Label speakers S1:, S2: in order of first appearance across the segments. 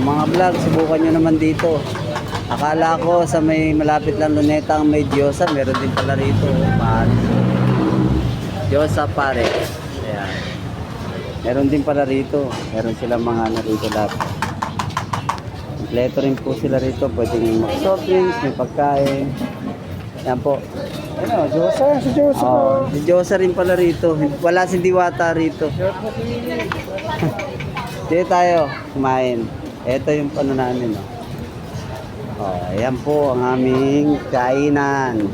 S1: Mga vlog, subukan nyo naman dito. Akala ko sa may malapit lang Luneta ang may Diyosa, meron din pala rito. Mahal. Diyosa pare. Ayan. Meron din pala rito. Meron silang mga ano rito lahat. Kompleto rin po sila rito. Pwede nyo mag-soft drinks, may pagkain. Yan po.
S2: Ano, Diyosa, si Diyosa.
S1: Oh, si Diyosa rin pala rito. Wala si Diwata rito. Dito tayo kumain. Ito yung pano namin. Oh, ayan po ang aming kainan.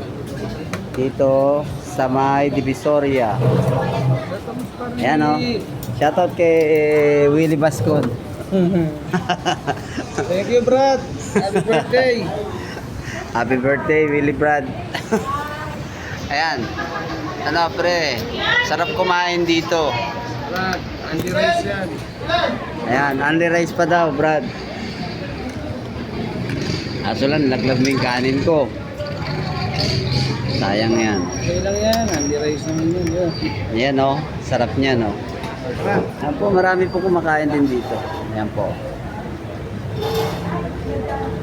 S1: Dito sa may Divisoria. Ayan o. Shoutout kay Willie Bascon.
S2: Thank you, Brad. Happy birthday.
S1: Happy birthday, Willie Brad. Ayan. Ano pre, sarap kumain dito.
S2: Brad, Andy Rice yan.
S1: Ayan, only rice pa daw, Brad. Aso lang, laglag mo yung kanin ko. Sayang yan.
S2: Okay lang yan, Andy Rice naman yun.
S1: Ayan o, sarap niya no. Ayan po, marami po kumakain din dito. Ayan po.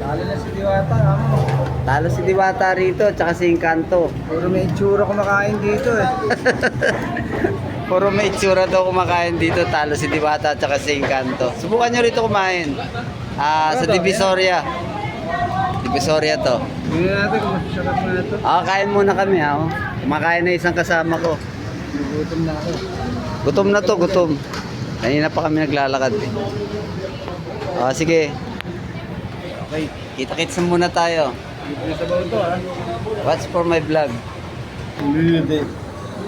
S2: Talo na si Diwata, ano?
S1: Talo si Diwata rito, tsaka si Encanto.
S2: Puro may itsura kumakain dito eh.
S1: Puro may itsura daw kumakain dito. Talo si Diwata, tsaka si Encanto. Subukan nyo rito kumain. Sa Divisoria. Divisoria to.
S2: Tingnan natin kung masasarap na ito.
S1: Kain muna kami ha. Kumakain na isang kasama ko.
S2: Nagutom na ako.
S1: Gutom na to, gutom. Kanina pa kami naglalakad eh. Sige.
S2: Okay.
S1: Kita-kits muna tayo.
S2: Dito na sa baon to ha.
S1: Watch for my vlog.
S2: Hindi.